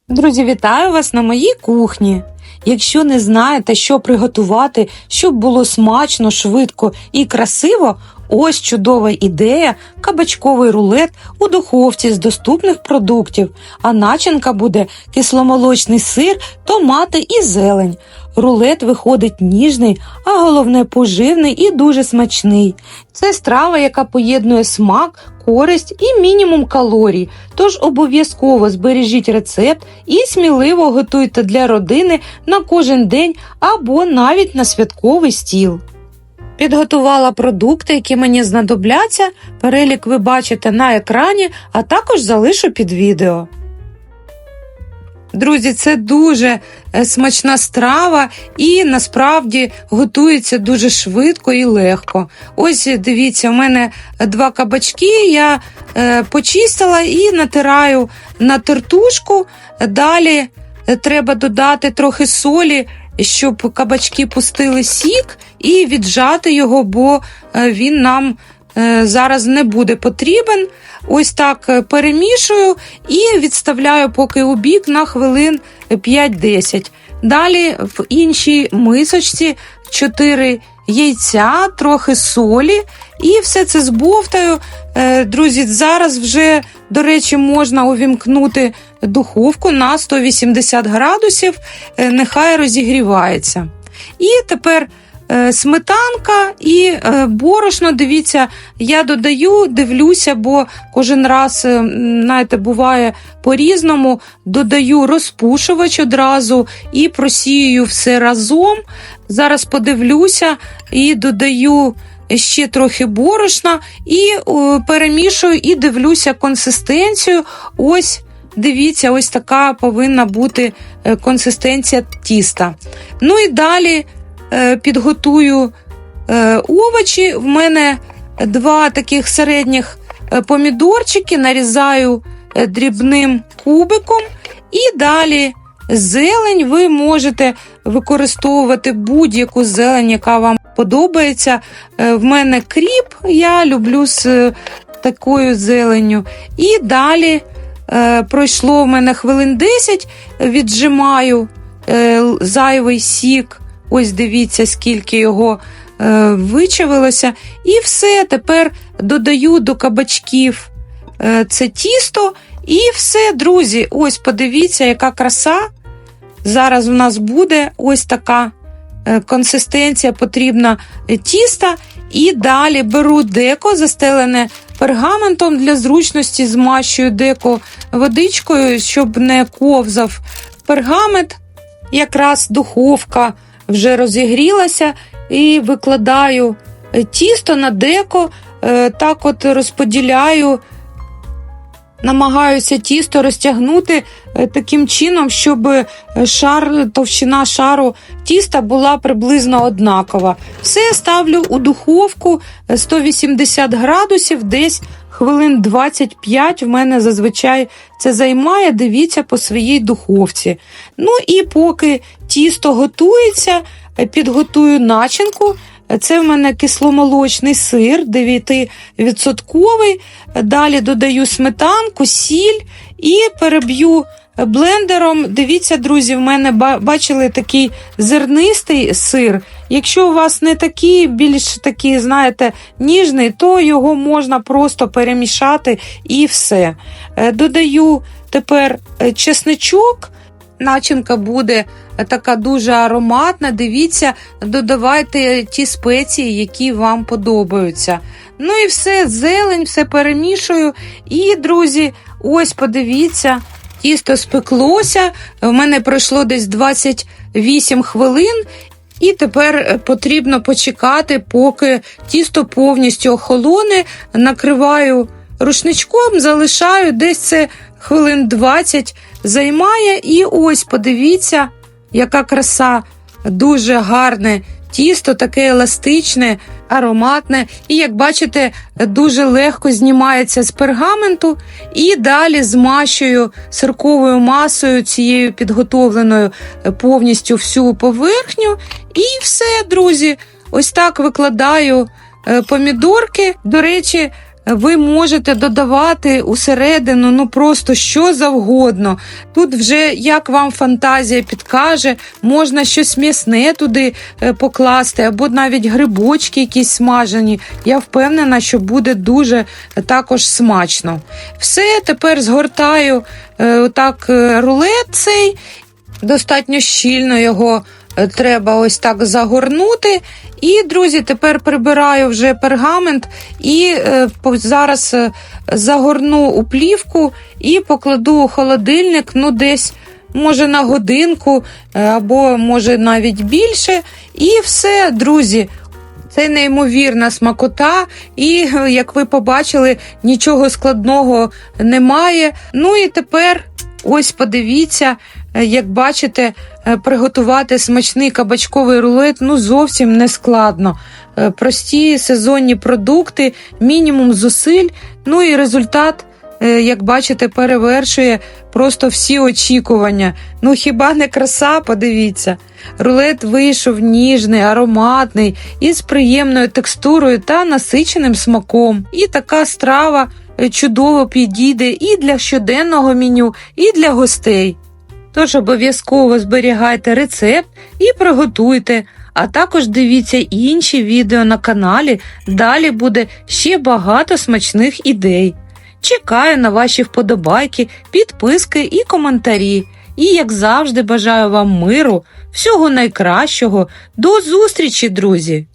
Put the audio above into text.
Друзі, вітаю вас на моїй кухні. Якщо не знаєте, що приготувати, щоб було смачно, швидко і красиво, ось чудова ідея – кабачковий рулет у духовці з доступних продуктів, а начинка буде кисломолочний сир, томати і зелень. Рулет виходить ніжний, а головне поживний і дуже смачний. Це страва, яка поєднує смак, користь і мінімум калорій. Тож обов'язково збережіть рецепт і сміливо готуйте для родини на кожен день або навіть на святковий стіл. Підготувала продукти, які мені знадобляться. Перелік ви бачите на екрані, а також залишу під відео. Друзі, це дуже смачна страва і насправді готується дуже швидко і легко. Ось дивіться, у мене 2 кабачки, я почистила і натираю на тертушку. Далі треба додати трохи солі, щоб кабачки пустили сік, і віджати його, бо він нам зараз не буде потрібен. Ось так перемішую і відставляю поки у бік на хвилин 5-10. Далі в іншій мисочці 4 яйця, трохи солі і все це збовтаю. Друзі, зараз вже, до речі, можна увімкнути духовку на 180 градусів, нехай розігрівається. І тепер сметанка і борошно, дивіться, я дивлюся, бо кожен раз, знаєте, буває по-різному, додаю розпушувач одразу і просіюю все разом. Зараз подивлюся і додаю ще трохи борошна і перемішую і дивлюся консистенцію. Ось, дивіться, ось така повинна бути консистенція тіста. Ну і далі підготую овочі. В мене 2 таких середніх помідорчики, нарізаю дрібним кубиком. І далі зелень. Ви можете використовувати будь-яку зелень, яка вам подобається. В мене кріп, я люблю з такою зеленню. І далі пройшло в мене хвилин 10, віджимаю зайвий сік. Ось дивіться, скільки його вичавилося. І все, тепер додаю до кабачків це тісто. І все, друзі, ось подивіться, яка краса. Зараз у нас буде ось така консистенція потрібна тіста. І далі беру деко, застелене пергаментом, для зручності змащую деко водичкою, щоб не ковзав пергамент. Якраз духовка вже розігрілася, і викладаю тісто на деко, так от розподіляю, намагаюся тісто розтягнути таким чином, щоб товщина шару тіста була приблизно однакова. Все ставлю у духовку 180 градусів, десь хвилин 25 в мене зазвичай це займає, дивіться по своїй духовці. Ну і поки тісто готується, підготую начинку. Це в мене кисломолочний сир 9%. Далі додаю сметанку, сіль і переб'ю блендером. Дивіться, друзі, в мене, бачили, такий зернистий сир. Якщо у вас не такий, більш такий, знаєте, ніжний, то його можна просто перемішати і все. Додаю тепер чесничок. Начинка буде така дуже ароматна, дивіться, додавайте ті спеції, які вам подобаються. Ну і все, зелень, все перемішую. І, друзі, ось подивіться, тісто спеклося, в мене пройшло десь 28 хвилин. І тепер потрібно почекати, поки тісто повністю охолоне, накриваю рушничком, залишаю, десь це хвилин 20 займає. І ось подивіться, яка краса, дуже гарне тісто, таке еластичне, ароматне. І, як бачите, дуже легко знімається з пергаменту. І далі змащую сирковою масою, цією підготовленою, повністю всю поверхню. І все, друзі, ось так викладаю помідорки. До речі, ви можете додавати усередину, ну просто що завгодно. Тут вже, як вам фантазія підкаже, можна щось м'ясне туди покласти, або навіть грибочки якісь смажені. Я впевнена, що буде дуже також смачно. Все, тепер згортаю отак рулет цей, достатньо щільно його треба ось так загорнути. І, друзі, тепер прибираю вже пергамент і зараз загорну у плівку і покладу у холодильник, ну десь, може на годинку, або може навіть більше. І все, друзі. Це неймовірна смакота і, як ви побачили, нічого складного немає. Ну і тепер, ось подивіться, як бачите, приготувати смачний кабачковий рулет ну зовсім не складно. Прості сезонні продукти, мінімум зусиль, ну і результат, як бачите, перевершує просто всі очікування. Ну хіба не краса, подивіться. Рулет вийшов ніжний, ароматний, із приємною текстурою та насиченим смаком. І така страва чудово підійде і для щоденного меню, і для гостей. Тож обов'язково зберігайте рецепт і приготуйте, а також дивіться інші відео на каналі, далі буде ще багато смачних ідей. Чекаю на ваші вподобайки, підписки і коментарі. І, як завжди, бажаю вам миру, всього найкращого. До зустрічі, друзі!